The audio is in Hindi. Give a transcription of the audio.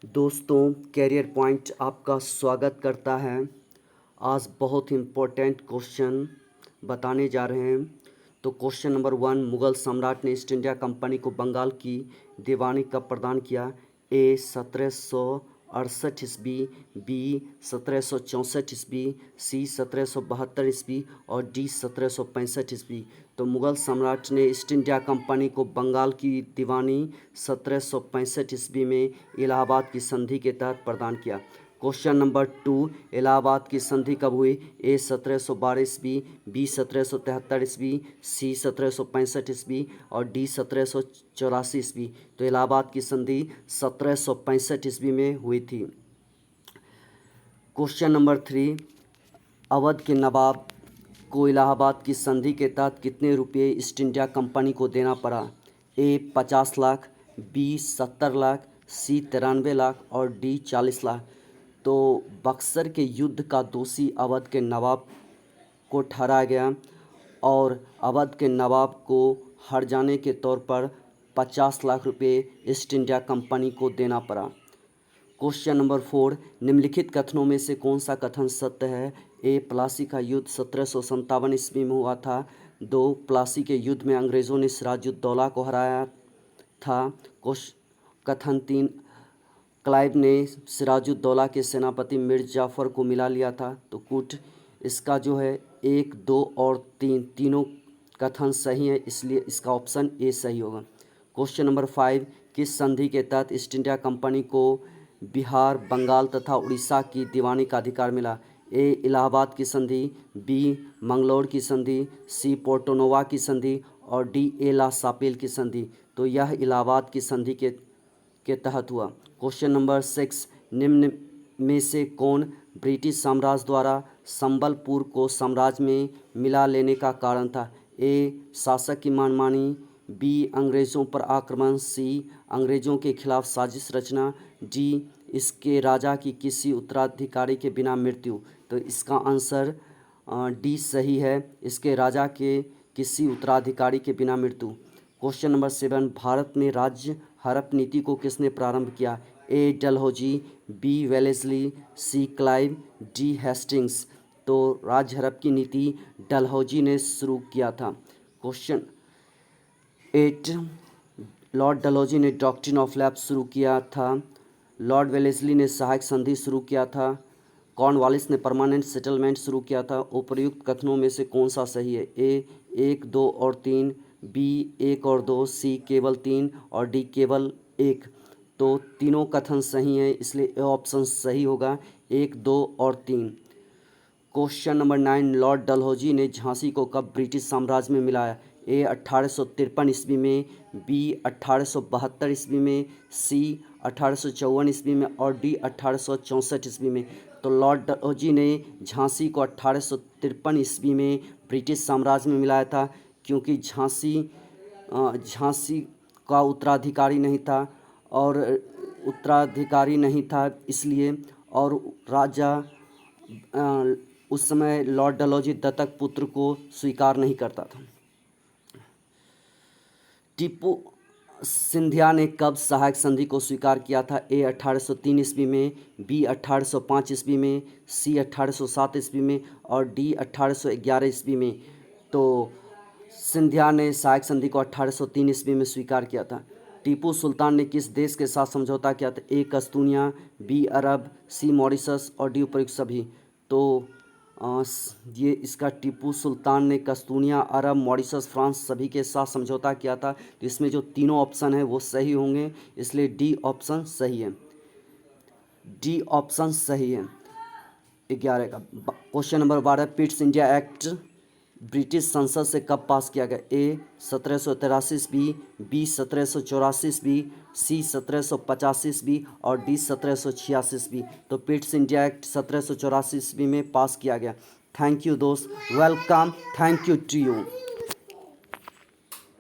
दोस्तों, कैरियर पॉइंट आपका स्वागत करता है। आज बहुत इम्पोर्टेंट क्वेश्चन बताने जा रहे हैं। तो क्वेश्चन नंबर 1, मुग़ल सम्राट ने ईस्ट इंडिया कंपनी को बंगाल की दीवानी कब प्रदान किया? ए 1768 ईस्वी, बी 1764 ईस्वी, सी 1772 ईस्वी और डी 1765 ईस्वी। तो मुग़ल सम्राट ने ईस्ट इंडिया कंपनी को बंगाल की दीवानी 1765 ईस्वी में इलाहाबाद की संधि के तहत प्रदान किया। क्वेश्चन नंबर 2, इलाहाबाद की संधि कब हुई? ए 1712 ईस्वी, बी 1773 ईस्वी, सी 1765 ईस्वी और डी 1784 ईस्वी। तो इलाहाबाद की संधि 1765 ईस्वी में हुई थी। क्वेश्चन नंबर 3, अवध के नवाब को इलाहाबाद की संधि के तहत कितने रुपये ईस्ट इंडिया कंपनी को देना पड़ा? ए 50 लाख, बी 70 लाख, सी 93 लाख और डी 40 लाख। तो बक्सर के युद्ध का दोषी अवध के नवाब को ठहराया गया और अवध के नवाब को हर जाने के तौर पर 50 लाख रुपये ईस्ट इंडिया कंपनी को देना पड़ा। क्वेश्चन नंबर 4, निम्नलिखित कथनों में से कौन सा कथन सत्य है? ए प्लासी का युद्ध 1757 ईस्वी में हुआ था। 2, प्लासी के युद्ध में अंग्रेज़ों ने सिराजुद्दौला को हराया था। कथन 3, क्लाइव ने सिराजुद्दौला के सेनापति मिर्ज़ा जाफ़र को मिला लिया था। तो कुट इसका जो है 1, 2 और 3 तीनों कथन सही है, इसलिए इसका ऑप्शन ए सही होगा। क्वेश्चन नंबर 5, किस संधि के तहत ईस्ट इंडिया कंपनी को बिहार, बंगाल तथा उड़ीसा की दीवानी का अधिकार मिला? ए इलाहाबाद की संधि, बी मंगलौर की संधि, सी पोर्टोनोवा की संधि और डी एला सापेल की संधि। तो यह इलाहाबाद की संधि के तहत हुआ। क्वेश्चन नंबर 6, निम्न में से कौन ब्रिटिश साम्राज्य द्वारा संबलपुर को साम्राज्य में मिला लेने का कारण था? ए शासक की मनमानी, बी अंग्रेज़ों पर आक्रमण, सी अंग्रेज़ों के खिलाफ साजिश रचना, डी इसके राजा की किसी उत्तराधिकारी के बिना मृत्यु। तो इसका आंसर डी सही है, इसके राजा के किसी उत्तराधिकारी के बिना मृत्यु। क्वेश्चन नंबर 7, भारत में राज्य हड़प नीति को किसने प्रारंभ किया? ए डलहौजी, बी वेलेस्ली, सी क्लाइव, डी हेस्टिंग्स। तो राज्य हड़प की नीति डलहौजी ने शुरू किया था। क्वेश्चन 8, लॉर्ड डलहौजी ने डॉक्ट्रिन ऑफ लैप्स शुरू किया था। लॉर्ड वेलेस्ली ने सहायक संधि शुरू किया था। कॉर्नवालिस ने परमानेंट सेटलमेंट शुरू किया था। उपर्युक्त कथनों में से कौन सा सही है? ए 1, 2 और 3, बी 1 और 2, सी केवल 3 और डी केवल 1। तो तीनों कथन सही हैं, इसलिए ए ऑप्शन सही होगा, 1, 2 और 3। क्वेश्चन नंबर 9, लॉर्ड डलहौजी ने झांसी को कब ब्रिटिश साम्राज्य में मिलाया? ए 1853 ईस्वी में, बी 1872 ईस्वी में, सी 1854 ईस्वी में और डी 1864 ईस्वी में। तो लॉर्ड डलहौजी ने झांसी को 1853 ईस्वी में ब्रिटिश साम्राज्य में मिलाया था, क्योंकि झांसी का उत्तराधिकारी नहीं था इसलिए, और राजा उस समय लॉर्ड डलहौजी दत्तक पुत्र को स्वीकार नहीं करता था। टीपू सिंधिया ने कब सहायक संधि को स्वीकार किया था? ए 1803 ईस्वी में, बी 1805 ईस्वी में, सी 1807 ईस्वी में और डी 1811 ईस्वी में। तो सिंधिया ने सहायक संधि को 1803 ईस्वी में स्वीकार किया था। टीपू सुल्तान ने किस देश के साथ समझौता किया था? ए कस्तूनिया, बी अरब, सी मॉरिशस और डी उपर्युक्त सभी। तो ये इसका टीपू सुल्तान ने कस्तूनिया, अरब, मॉरिशस, फ्रांस सभी के साथ समझौता किया था। तो इसमें जो तीनों ऑप्शन है वो सही होंगे, इसलिए डी ऑप्शन सही है। डी ऑप्शन सही है 11 का। Question number 12, Pitt's India act British संसद से कब पास किया गया? ए 1783 ईस्वी, बी 1784 ईस्वी, सी 1785 ईस्वी और डी 1786 ईस्वी। तो पिट्स इंडिया एक्ट 1784 ईस्वी में पास किया गया। थैंक यू दोस्त, welcome, thank you to you.